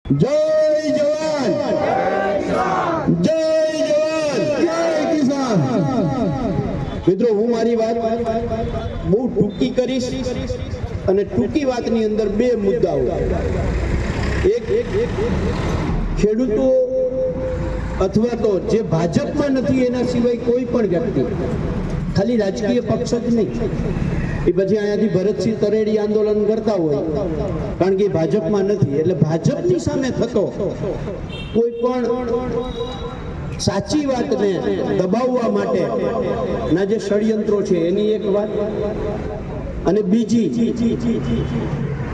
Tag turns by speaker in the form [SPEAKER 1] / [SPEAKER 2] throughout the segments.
[SPEAKER 1] જય જવાન, જય જવાન, જય કિસાન। મિત્રો, હું મારી વાત બહુ ટૂંકી કરીશ અને ટૂંકી વાતની અંદર બે મુદ્દાઓ। એક, ખેડૂતો અથવા તો જે ભાજપમાં નથી એના સિવાય કોઈ પણ વ્યક્તિ, ખાલી રાજકીય પક્ષ જ નહીં, એ પછી અહીંયાથી ભરતસિંહ તરેડી આંદોલન કરતા હોય, કારણ કે ભાજપમાં નથી, એટલે ભાજપની સામે થતો કોઈ પણ સાચી વાતને દબાવવા માટે ના જે ષડયંત્રો છે એની એક વાત, અને બીજી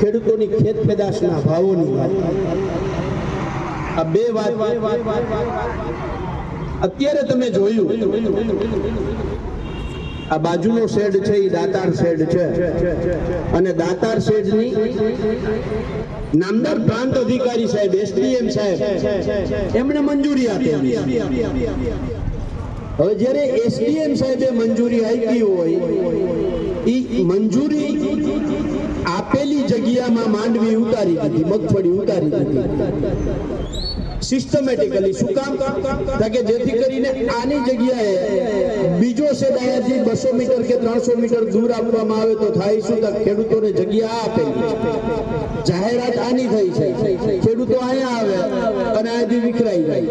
[SPEAKER 1] ખેડૂતોની ખેત પેદાશના ભાવોની વાત। આ બે વાત અત્યારે તમે જોયું, આ બાજુનો શેડ છે એ દાતાર શેડ છે, અને દાતાર શેડની નામદાર પ્રાંત અધિકારી સાહેબ, એસડીએમ સાહેબ, એમણે મંજૂરી આપેલી। હવે જ્યારે એસડીએમ સાહેબે મંજૂરી આપી હોય, એ મંજૂરી આપેલી જગ્યામાં માંડવી ઉતારી દીધી, મગફળી ઉતારી દીધી સિસ્ટમેટિકલી। શું કામ? કે જેથી કરીને આની જગ્યાએ બીજો શેડ અહીંયાથી 200 મીટર કે 300 મીટર દૂર આપવામાં આવે તો થાય શું? ખેડૂતોને જગ્યા આપેલી, જાહેરાત આની થઈ છે, ખેડૂતો અહીંયા આવે અને અહીંયાથી વિખરાઈ જાય,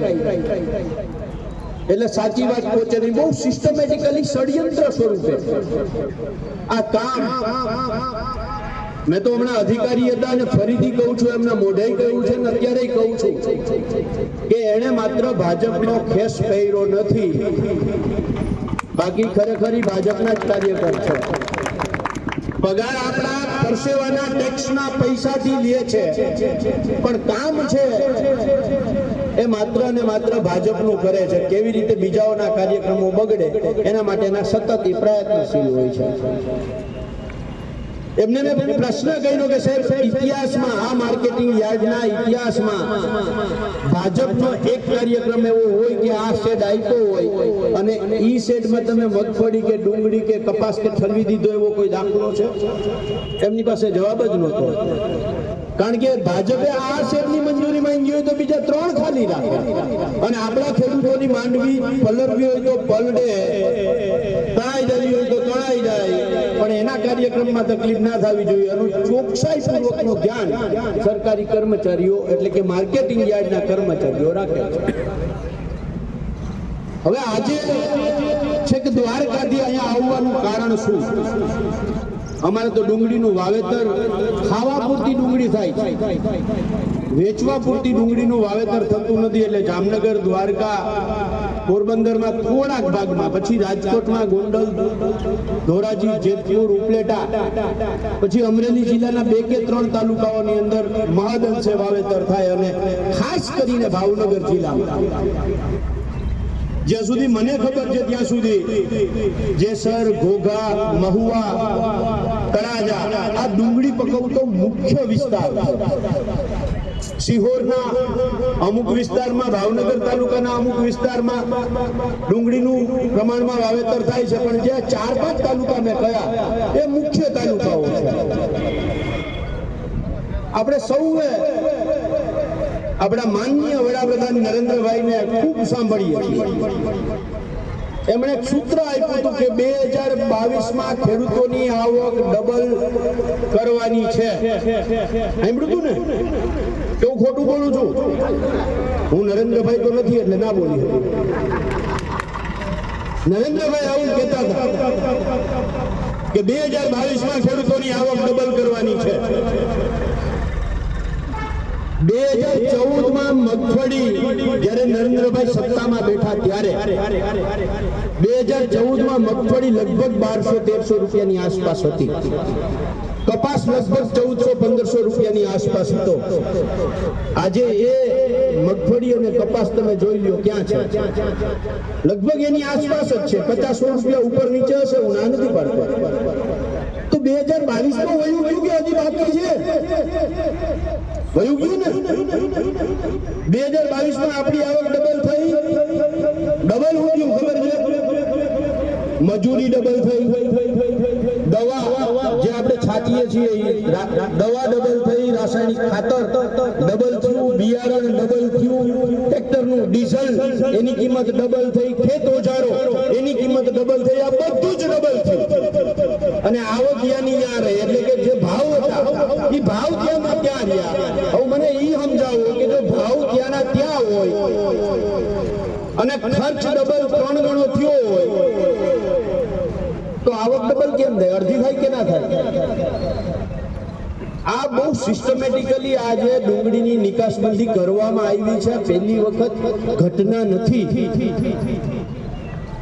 [SPEAKER 1] એટલે સાચી વાત પહોંચે નહીં। બહુ સિસ્ટમેટિકલી ષડયંત્ર સ્વરૂપે આ કામ। મેં તો હમણાં અધિકારી હતા અને ફરીથી કહું છું, એમના મોઢે કહ્યું છે ને અત્યારે કહું છું કે એને માત્ર ભાજપનો ખેસ પહેર્યો નથી, બાકી ખરેખર ભાજપના જ કાર્યકર છે। પગાર આપણા પરસેવાના ટેક્સના પૈસાથી લે છે, પણ કામ છે એ માત્ર ને માત્ર ભાજપનું કરે છે। કેવી રીતે બીજાઓના કાર્યક્રમો બગડે એના માટેના સતત પ્રયત્નશીલ હોય છે। એમને મેં પ્રશ્ન કર્યો કે સાહેબ, ઇતિહાસમાં આ માર્કેટિંગ યાર્ડના ઇતિહાસમાં ભાજપનો એક કાર્યક્રમ એવો હોય કે આ શેડ આપ્યો હોય અને ઈ શેડમાં તમે મગફળી કે ડુંગળી કે કપાસ કે ઠલવી દીધો એવો કોઈ દાખલો છે? એમની પાસે જવાબ જ નહોતો, કારણ કે ભાજપે આ શેડની મંજૂરી માંગી હોય તો બીજા 3 ખાલી રાખે, અને આપણા ખેડૂતોની માંડવી પલરવી હોય તો પલડે, તણાઈ જવી હોય તો તણાઈ જાય, પણ એના કાર્યક્રમમાં તકલીફ ના થવી જોઈએ એનું ચોકસાઈ પૂર્વકનું ધ્યાન સરકારી કર્મચારીઓ એટલે કે માર્કેટિંગ યાર્ડના કર્મચારીઓ રાખે છે। હવે આજે છેક દ્વારકાથી અહીંયા આવવાનું કારણ શું? અમારે તો ડુંગળીનું વાવેતર ખાવા પૂરતી ડુંગળી થાય છે, વેચવા પૂરતી ડુંગળીનું વાવેતર થતું નથી, એટલે જામનગર, દ્વારકા, પોરબંદરમાં થોડાક ભાગમાં, પછી રાજકોટમાં ગોંડલ, ધોરાજી, જેતપુર, ઉપલેટા, પછી અમરેલી જિલ્લાના 2 કે 3 તાલુકાઓની અંદર મહદઅંશે વાવેતર થાય, અને ખાસ કરીને ભાવનગર જિલ્લામાં જ્યાં સુધી મને ખબર છે ત્યાં સુધી જેસર, ઘોઘા, મહુવા, તળાજા આ ડુંગળી પકવતો મુખ્ય વિસ્તાર છે। સિહોરના અમુક વિસ્તારમાં, ભાવનગર તાલુકાના અમુક વિસ્તારમાં ડુંગળીનું પ્રમાણમાં વાવેતર થાય છે, પણ જે 4-5 તાલુકા મેં કયા એ મુખ્ય તાલુકાઓ છે। આપણે સૌએ આપણા માનનીય વડાપ્રધાન નરેન્દ્રભાઈને ખૂબ સાંભળીએ છીએ, એમણે એક સૂત્ર આપ્યું હતું કે 2022માં ખેડૂતોની આવક ડબલ કરવાની છે। સાંભળ્યું હતું ને? કેવું ખોટું બોલું છું? હું નરેન્દ્રભાઈ તો નથી એટલે ના બોલી, નરેન્દ્રભાઈ આવું કહેતા હતા કે 2022માં ખેડૂતોની આવક ડબલ કરવાની છે। 2014માં મગફળી જ્યારે નરેન્દ્રભાઈ સત્તામાં બેઠા ત્યારે 2014માં મગફળી લગભગ 1200-1300 રૂપિયાની આસપાસ હતી, કપાસ લગભગ 1400-1500 રૂપિયાની આસપાસ હતો। આજે એ મગફળી અને કપાસ તમે જોઈ લો ક્યાં છે, લગભગ એની આસપાસ જ છે, 50-100 રૂપિયા ઉપર નીચે હશે, હું ના નથી પાડતો। તો 2022માં વયું ગયું કે હજી બાકી છે? વયું ગયું ને? 2022માં આપણી આવક ડબલ થઈ, ડબલ હું ગયું ખબર છે? મજૂરી ડબલ થઈ, દવા જે આપણે છાંટીએ છીએ દવા ડબલ થઈ, રાસાયણિક ખાતર ડબલ થયું, બિયારણ ડબલ થયું, ટ્રેક્ટરનું ડીઝલ એની કિંમત ડબલ થઈ, ખેત ઓજારો એની કિંમત ડબલ થઈ, આ બધું જ ડબલ થયું. અને આવક યાની યા રહે, એટલે કે જે ભાવ હતા એ ભાવ ત્યાંના ત્યાં રહ્યા. હવે મને એ સમજાવો કે જો ભાવ ત્યાંના ત્યાં હોય અને ખર્ચ ડબલ 3 ગણો થયો હોય તો આવક ડબલ કેમ થાય? અડધી થાય કે ના થાય? આ બહુ સિસ્ટમેટિકલી આજે ડુંગળીની નિકાસબંધી કરવામાં આવી છે. પહેલી વખત ઘટના નથી.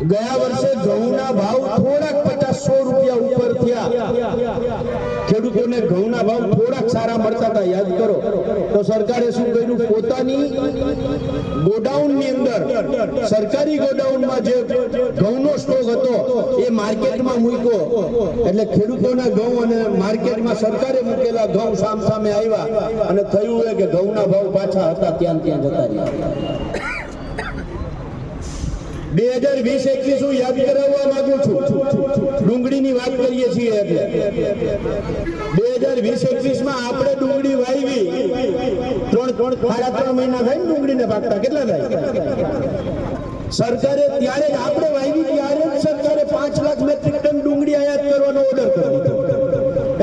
[SPEAKER 1] ગયા વર્ષે ઘઉંના ભાવ થોડાક 50-100 રૂપિયા ઉપર થયા. ખેડૂતોને ઘઉંના ભાવ થોડાક સારા મળતા હતા, યાદ કરો. તો સરકારે શું કર્યું? પોતાની ગોડાઉનની અંદર, સરકારી ગોડાઉનમાં જે ઘઉંનો સ્ટોક હતો એ માર્કેટમાં મૂક્યો. એટલે ખેડૂતોના ઘઉં અને માર્કેટમાં સરકારે મૂકેલા ઘઉં સામસામે આવ્યા અને થયું કે ઘઉંના ભાવ પાછા હતા ત્યાં જતા રહ્યા. 2020-21 હું યાદ કરાવવા માંગુ છું. ડુંગળીની વાત કરીએ છીએ એટલે 2020-21 માં આપણે ડુંગળી વાવી 3.5 મહિના થાય ને ડુંગળીને પાકતા. કેટલા થાય? સરકારે ત્યારે જ આપણે વાવી ત્યારે જ સરકારે 5 લાખ મેટ્રિક ટન ડુંગળી આયાત કરવાનો ઓર્ડર કરી દીધો.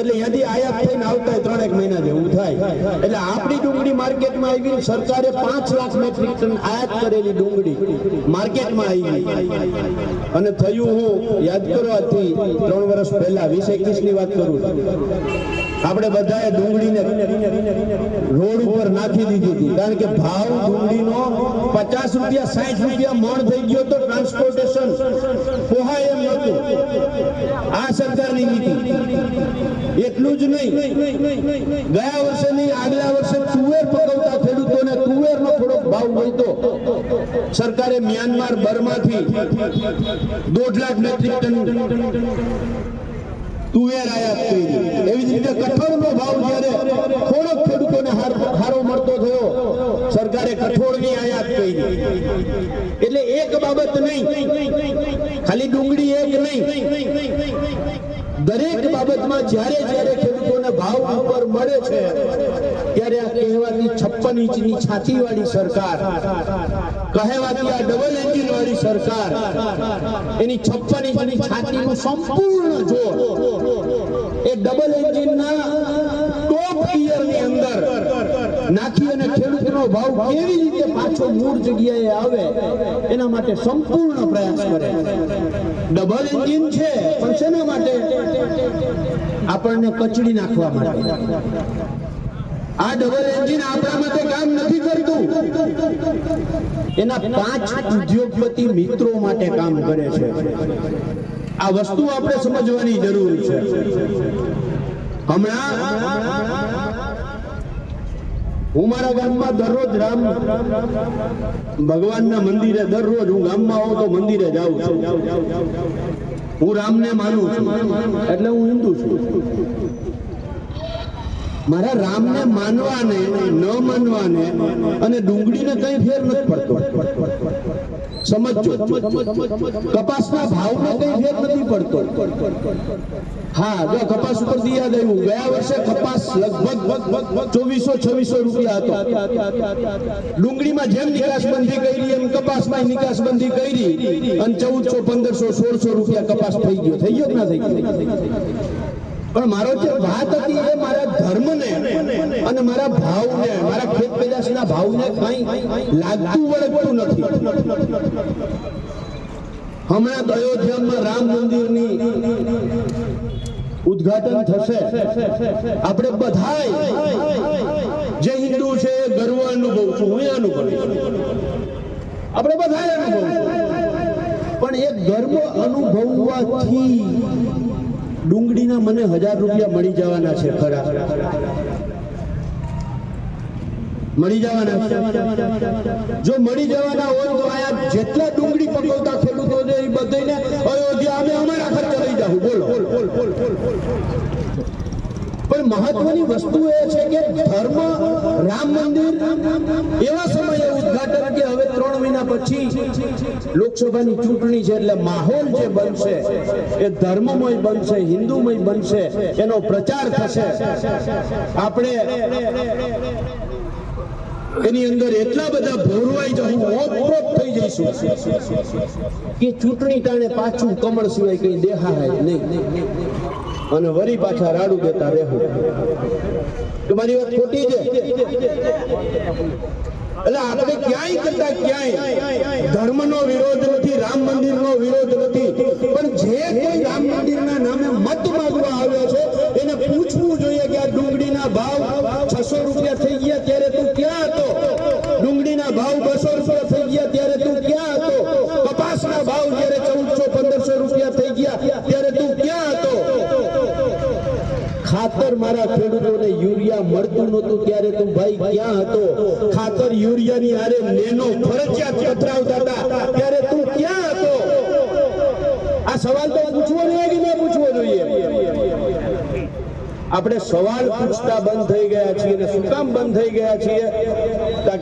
[SPEAKER 1] એટલે યદી આયાત થઈને આવતા 3 મહિના જેવું થાય. એટલે આપણી ડુંગળી માર્કેટમાં આવી, સરકારે 5 લાખ મેટ્રિક ટન આયાત કરેલી ડુંગળી માર્કેટમાં આવી અને થયું હું યાદ કરો આજથી 3 વર્ષ પહેલા 20-21 ની વાત કરું. આપણે બધાએ ડુંગળીને રોડ ઉપર નાખી દીધી હતી, કારણ કે ભાવ ડુંગળીનો 50 રૂપિયા 60 રૂપિયા મણ થઈ ગયો તો ટ્રાન્સપોર્ટેશન પોહાય એમ નહોતું. આ સરકારની નીતિ. એટલું જ નહીં, ગયા વર્ષે નહીં આગલા વર્ષે તુવેર પકવતા ખેડૂતોને તુવેરનો થોડોક ભાવ મળતો. સરકારે મ્યાનમાર બર્માથી 1.5 લાખ મેટ્રિક ટન તુવેર આયાત કરી. એવી જ રીતે કઠોળનો ભાવ જ્યારે થોડોક ખેડૂતોને હારો મળતો થયો, સરકારે કઠોળની આયાત કરી. એટલે એક બાબત નહીં, ખાલી ડુંગળી એક નહીં, દરેક બાબતમાં જ્યારે ખેડૂતોને ભાવ ઉપર મળે છે ત્યારે આ કહેવાતી 56 ઇંચની છાતી વાળી સરકાર, કહેવાતી આ ડબલ એન્જિન વાળી સરકાર, એની 56 ઇંચની છાતીનું સંપૂર્ણ જોર એ ડબલ એન્જિનના ટોપ ગિયરની અંદર નાખી અને ખેડૂતનો ભાવ કેવી રીતે પાછો મૂળ જગ્યાએ આવે એના માટે સંપૂર્ણ પ્રયાસ કરે. ડબલ એન્જિન છે પણ શેના માટે? આપણને કચડી નાખવા માટે. આ ડબલ એન્જિન આપણા માટે કામ નથી કરતું, એના 5 ઉદ્યોગપતિ મિત્રો માટે કામ કરે છે. આ વસ્તુ આપણે સમજવાની જરૂર છે. હમણાં હું મારા ગામમાં દરરોજ રામ ભગવાનના મંદિરે, દરરોજ હું ગામમાં આવું તો મંદિરે જાઉં છું. હું રામને માનું છું એટલે હું હિન્દુ છું. મારા રામને માનવાને ન માનવાને અને ડુંગળીને કઈ ફેર નથી પડતો. સમજો, કપાસના ભાવને કઈ ફેર નથી પડતો. હા, જો કપાસ ઉપર યાદ આવ્યું, ગયા વર્ષે કપાસ લગભગ 2400-2600 રૂપિયા હતો. ડુંગળીમાં જેમ નિકાસબંધી કરી એમ કપાસમાં નિકાસબંધી કરી અને 1400-1500-1600 રૂપિયા કપાસ થઈ ગયો કે ના થઈ ગયો? પણ મારો જે વાત હતી એ મારા ધર્મને અને મારા ભાવને, મારા ખેત પેદાશના ભાવને કઈ લાગતું વળગતું નથી. હમણાં અયોધ્યામાં રામ મંદિરની ઉદ્ઘાટન થશે. આપણે બધાય જે હિન્દુ છે ગર્વ અનુભવ છું, હું અનુભવીશ, આપણે બધાય અનુભવ. પણ એ ગર્વ અનુભવવાથી ડુંગળીના મને 1000 રૂપિયા મળી જવાના છે ખરા? મળી જવાના છે? જો મળી જવાના હોય તો આયા જેટલા ડુંગળી પકવતા ખેડૂતો છે એ બધાને અયોધ્યા અમે અમારા ખર્ચે લઈ જાવ. બોલો. પણ મહત્વની વસ્તુ એ છે કે ધર્મ, રામ મંદિર એવા સમયે ઉદ્ઘાટન કે હવે 3 મહિના પછી લોકસભાની ચૂંટણી છે એટલે માહોલ જે બનશે એ ધર્મમય બનશે, હિન્દુમય બનશે, એનો પ્રચાર થશે. આપણે એની અંદર એટલા બધા ભોરવાઈ જવું ઓપરોપ થઈ જઈશું કે ચૂંટણી ટાણે પાછું કમળ સિવાય કઈ દેખાય નહીં અને વરી પાછા રાડું દેતા રહેવું. તમારી વાત ખોટી છે. એટલે આપણે ક્યાંય કરતા ક્યાંય ધર્મનો વિરોધ નથી, રામ મંદિરનો વિરોધ નથી, પણ જે કોઈ રામ મંદિરના નામે મત માંગવા આવ્યો છે એને પૂછવું જોઈએ કે આ ડુંગળીના ભાવ 600 રૂપિયા થઈ ગયા ત્યારે તું ક્યાં હતો? ડુંગળીના ભાવ 200 રૂપિયા થઈ ગયા ત્યારે તું ક્યાં હતો? કપાસના ભાવ જ્યારે 1400-1500 રૂપિયા થઈ ગયા ત્યારે તું ક્યાં હતો? ખાતર મારા ખેડૂતોને યુરિયા મળતું નહોતું ત્યારે તું ભાઈ ક્યાં હતો? ખાતર યુરિયાની હારે નેનો ફરજિયાત પથરાવતા હતા ત્યારે તું ક્યાં હતો? આ સવાલ તો પૂછવો જોઈએ કે ના પૂછવો જોઈએ? આપણે સવાલ પૂછતા બંધ થઈ ગયા છીએ. અને શું કામ બંધ થઈ ગયા છીએ?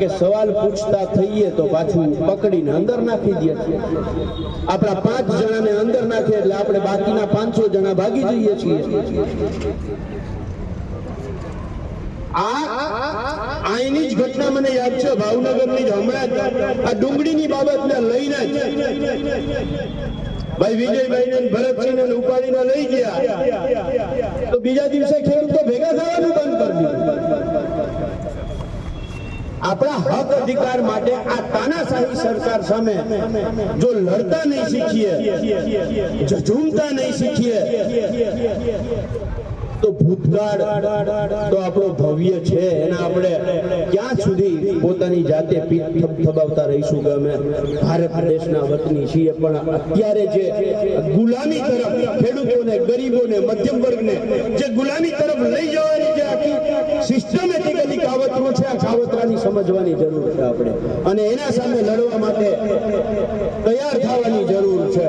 [SPEAKER 1] કે સવાલ પૂછતા થઈએ તો પાછું પકડીને અંદર નાખી દે છીએ. આપણા 5 જણાને અંદર નાખે એટલે આપણે બાકીના 500 જણા ભાગી જઈએ છીએ. આની જ ઘટના મને યાદ છે, ભાવનગરની જ. હમણાં આ ડુંગળીની બાબતને લઈને જ ભાઈ વિજયભાઈ ને ભરતસિંહ ને ઉપાડીને લઈ ગયા તો બીજા દિવસે ખેડૂતો ભેગા થવાનું બંધ કરી દીધું. આપણા હક અધિકાર માટે આ તાનાશાહી સરકાર સામે જો લડતા નહીં શીખીએ, ઝૂમતા નહીં શીખીએ તો ભૂતકાળ તો આપણો ભવ્ય છે એના આપણે ક્યાં સુધી પોતાની જાતે પીઠ થબથબાવતા રહીશું કે અમે ભારત દેશના વતની છીએ? પણ અત્યારે જે ગુલામી તરફ ખેડૂતોને, ગરીબોને, મધ્યમ વર્ગને જે ગુલામી તરફ લઈ જવાની જે આખી સિસ્ટમેટિકલી કાવતરો છે, આ કાવતરાની સમજવાની જરૂર છે આપણે. અને એના સામે લડવા માટે તૈયાર થવાની જરૂર છે.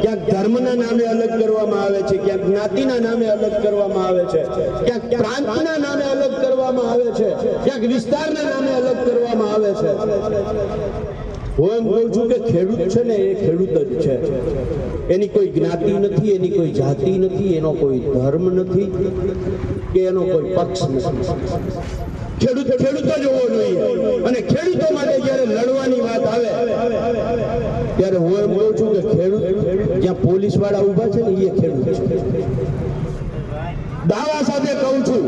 [SPEAKER 1] ક્યાંક ધર્મના નામે અલગ કરવામાં આવે છે, ક્યાંક જ્ઞાતિના નામે અલગ કરવામાં આવે છે, ક્યાંક પ્રાંતના નામે અલગ કરવામાં આવે છે, ક્યાંક વિસ્તારના નામે અલગ કરવામાં આવે છે. હું એમ કહું છું કે ખેડૂત છે ને એ ખેડૂત જ છે. એની કોઈ જ્ઞાતિ નથી, એની કોઈ જાતિ નથી, એનો કોઈ ધર્મ નથી કે એનો કોઈ પક્ષ નથી. ખેડૂત ખેડૂત જ હોવો જોઈએ. અને ખેડૂતો માટે જ્યારે લડવાની વાત આવે ત્યારે હું એમ કહું છું કે ખેડૂત જ્યાં પોલીસ વાળા ઉભા છે ને એ ખેડૂત છે. દાવા સાથે કહું છું,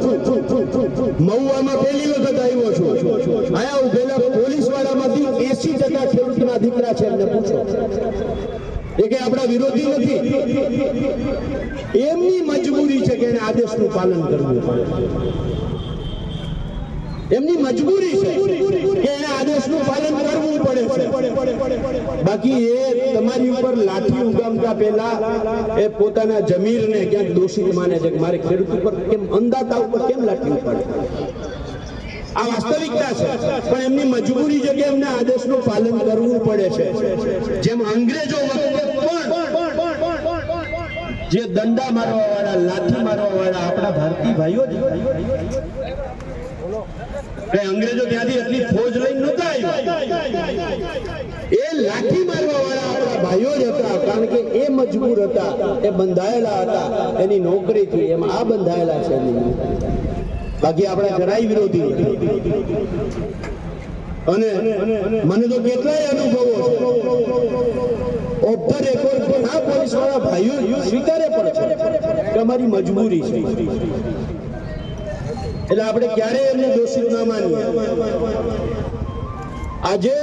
[SPEAKER 1] મહુવામાં પહેલી વખત આવ્યો છું. આયા ઉભેલા પોલીસ વાળામાંથી 80% ખેડૂતના દીકરા છે. એમને પૂછો, એ કે આપણા વિરોધી નથી. એમની મજબૂરી છે કે એને આદેશનું પાલન કરવું પડે. એમની મજબૂરી છે કે એને આદેશનું પાલન કરવું પડે છે. બાકી એ તમારી ઉપર લાઠી ઉગામતા પહેલા એ પોતાના જમીરને ક્યાંક દોષિત માને છે કે મારે ખેડૂત ઉપર કેમ, અંદાતા ઉપર કેમ લાઠી ઉપાડે. આ વાસ્તવિકતા છે. પણ એમની મજબૂરી છે કે એમને આદેશનું પાલન કરવું પડે છે. જેમ અંગ્રેજો વખતે પણ જે દંડા મારવા વાળા, લાઠી મારવા વાળા આપણા ભારતીય ભાઈઓ અંગ્રેજો ત્યાંથી એટલી ફોજ લઈને નહોતા આવ્યા. એ લાઠી મારવા વાળા આપણા ભાઈઓ જ હતા. કારણ કે એ મજબૂર હતા, એ બંધાયેલા હતા એની નોકરીથી. એમ આ બંધાયેલા છે. બાકી આપણા જરાય વિરોધી નથી. અને મને તો કેટલાય અનુભવો છે. ઓફ ધ રેકોર્ડ ઘણા પોલીસ વાળા ભાઈઓ સ્વીકારે પણ છે કે અમારી મજબૂરી છે. એટલે આપણે ક્યારેય એમને દોષિત ના માનીએ. આજે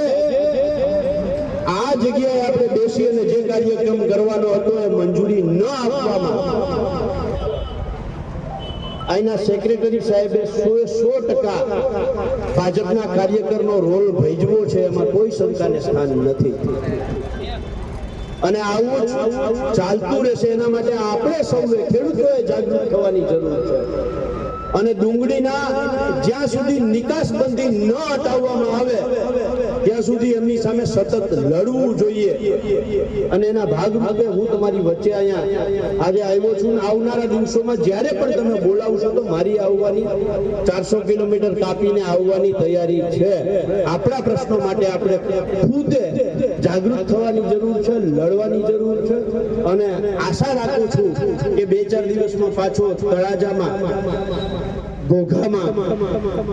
[SPEAKER 1] આ જગ્યાએ આપણે બેસી અને જે કાર્યક્રમ કરવાનો હતો એ મંજૂરી ન આપવામાં અહીંના સેક્રેટરી સાહેબે 100% ભાજપના કાર્યકરનો રોલ ભજવો છે, એમાં કોઈ શંકાને સ્થાન નથી. અને આવું ચાલતું રહેશે. એના માટે આપણે સૌએ ખેડૂતોએ જાગૃત થવાની જરૂર છે. અને ડુંગળીના જ્યાં સુધી નિકાસબંધી ન હટાવવામાં આવે ત્યાં સુધી એમની સામે સતત લડવું જોઈએ. અને એના ભાગરૂપે હું તમારી વચ્ચે અહીંયા આજે આવ્યો છું. આવનારા દિવસોમાં જ્યારે પણ તમે બોલાવશો તો મારી આવવાની 400 કિલોમીટર કાપીને આવવાની તૈયારી છે. આપણા પ્રશ્નો માટે આપણે ખુદે જાગૃત થવાની જરૂર છે, લડવાની જરૂર છે. અને આશા રાખું છું કે 2-4 દિવસમાં પાછો તળાજામાં ઘોઘામાં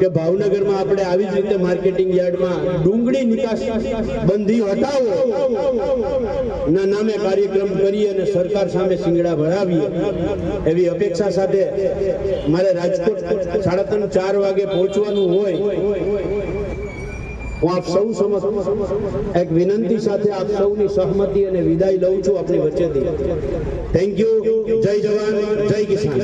[SPEAKER 1] કે ભાવનગરમાં આપણે આવી જ રીતે માર્કેટિંગ યાર્ડમાં ડુંગળી નિકાસ બંધી હટાવો ના નામે કાર્યક્રમ કરી અને સરકાર સામે શિંગડા ભરાવીએ એવી અપેક્ષા સાથે મારે રાજકોટ 3:30-4 વાગે પહોંચવાનું હોય હું આપ સૌ સમક્ષ એક વિનંતી સાથે આપ સૌની સહમતિ અને વિદાય લઉં છું આપણી વચ્ચેથી. Thank you. જય જવાન, જય કિસાન.